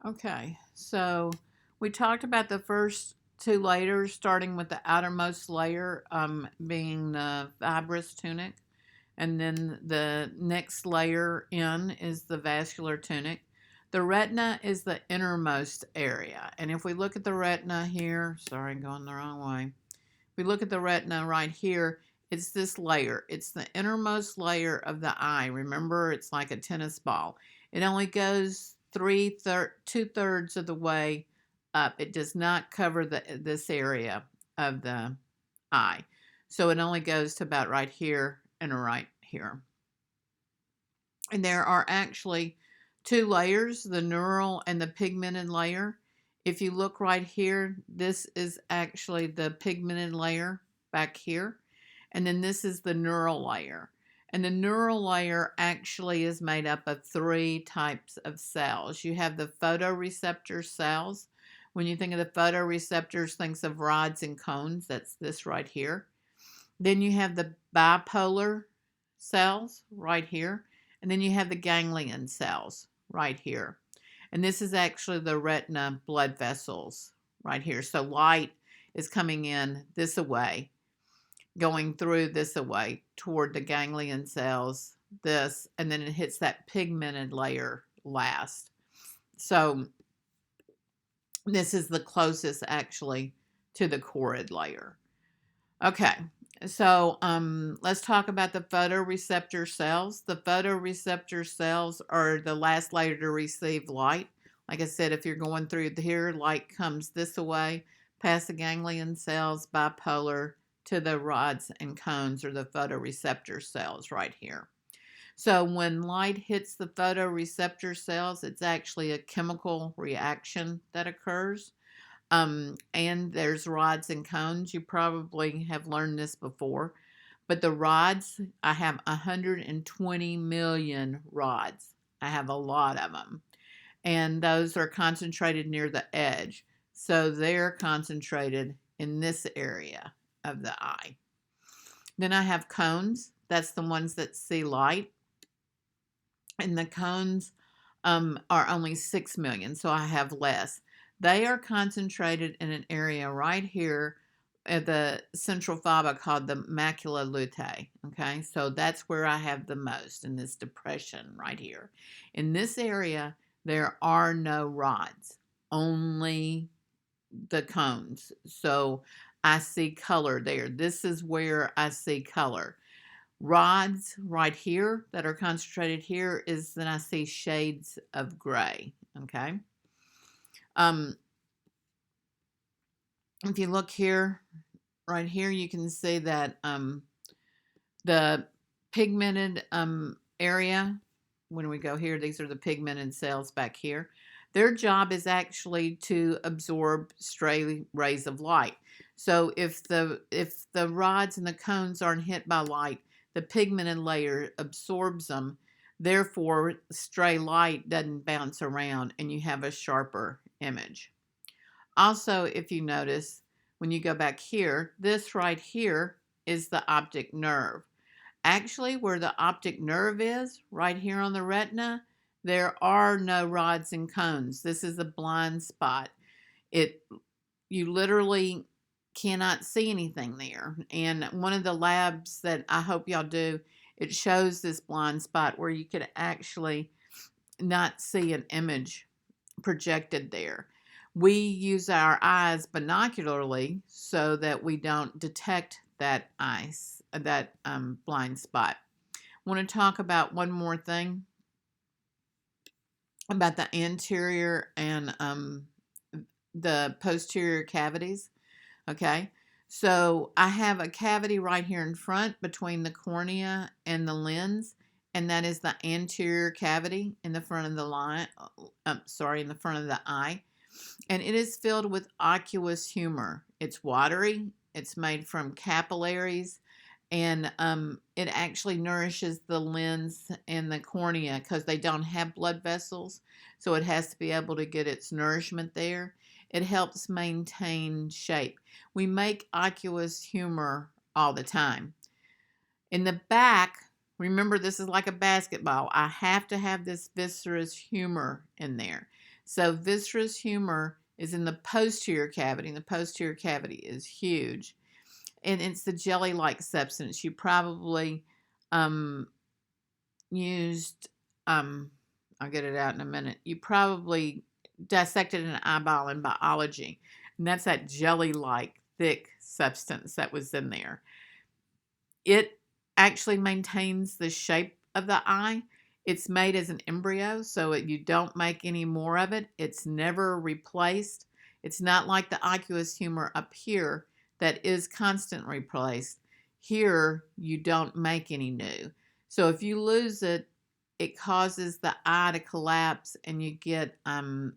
Okay, so we talked about the first two layers, starting with the outermost layer being the fibrous tunic, and then the next layer in is the vascular tunic. The retina is the innermost area, and if we look at the retina here, sorry, I'm going the wrong way. If we look at the retina right here, it's this layer. It's the innermost layer of the eye. Remember, it's like a tennis ball. It only goes two-thirds of the way up. It does not cover this area of the eye. So it only goes to about right here and right here. And there are actually two layers, the neural and the pigmented layer. If you look right here, this is actually the pigmented layer back here. And then this is the neural layer. And the neural layer actually is made up of three types of cells. You have the photoreceptor cells. When you think of the photoreceptors, think of rods and cones. That's this right here. Then you have the bipolar cells right here. And then you have the ganglion cells right here. And this is actually the retina blood vessels right here. So light is coming in this way, going through this way toward the ganglion cells, this, and then it hits that pigmented layer last. So this is the closest actually to the choroid layer. Okay, so let's talk about the photoreceptor cells. The photoreceptor cells are the last layer to receive light. Like I said, if you're going through here, light comes this way, past the ganglion cells, bipolar, to the rods and cones, or the photoreceptor cells right here. So when light hits the photoreceptor cells, it's actually a chemical reaction that occurs. And there's rods and cones. You probably have learned this before. But the rods, I have 120 million rods. I have a lot of them. And those are concentrated near the edge. So they're concentrated in this area of the eye. Then I have cones. That's the ones that see light. And the cones are only 6 million, so I have less. They are concentrated in an area right here at the central fiber called the macula lutea. Okay, so that's where I have the most in this depression right here. In this area, there are no rods, only the cones. So I see color there. This is where I see color. Rods right here that are concentrated here is then I see shades of gray. Okay. Um, if you look here, right here, you can see that the pigmented area, when we go here, these are the pigmented cells back here. Their job is actually to absorb stray rays of light. So if the rods and the cones aren't hit by light, the pigmented layer absorbs them. Therefore, stray light doesn't bounce around and you have a sharper image. Also, if you notice, when you go back here, this right here is the optic nerve. Actually, where the optic nerve is, right here on the retina, there are no rods and cones. This is a blind spot. You literally cannot see anything there. And one of the labs that I hope y'all do, it shows this blind spot where you could actually not see an image projected there. We use our eyes binocularly so that we don't detect that blind spot. I want to talk about one more thing about the anterior and the posterior cavities. Okay, so I have a cavity right here in front between the cornea and the lens, and that is the anterior cavity in the front of the in the front of the eye. And it is filled with aqueous humor. It's watery, it's made from capillaries, and it actually nourishes the lens and the cornea because they don't have blood vessels. So it has to be able to get its nourishment there. It helps maintain shape. We make aqueous humor all the time. In the back, remember this is like a basketball. I have to have this viscerous humor in there. So viscerous humor is in the posterior cavity, and the posterior cavity is huge. And it's the jelly-like substance. You probably um, used, I'll get it out in a minute. You probably dissected an eyeball in biology, and that's that jelly-like thick substance that was in there. It actually maintains the shape of the eye. It's made as an embryo, so you don't make any more of it. It's never replaced. It's not like the aqueous humor up here that is constantly replaced. Here, you don't make any new. So if you lose it, it causes the eye to collapse, and you can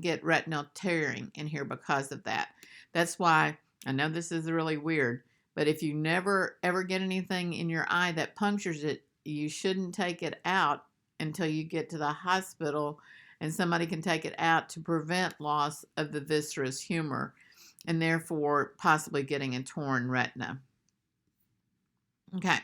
get retinal tearing in here because of that. That's why I know this is really weird, but if you never ever get anything in your eye that punctures it, you shouldn't take it out until you get to the hospital and somebody can take it out to prevent loss of the viscerous humor and therefore possibly getting a torn retina. Okay.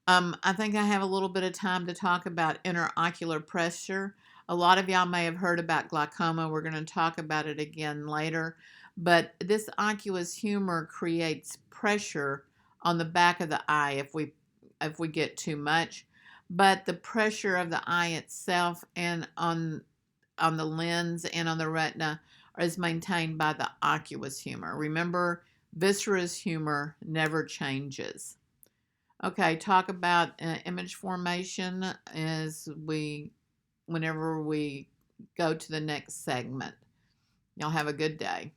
I think I have a little bit of time to talk about interocular pressure. A lot of y'all may have heard about glaucoma. We're going to talk about it again later. But this aqueous humor creates pressure on the back of the eye if we get too much. But the pressure of the eye itself and on the lens and on the retina is maintained by the aqueous humor. Remember, viscerous humor never changes. Okay, talk about image formation whenever we go to the next segment. Y'all have a good day.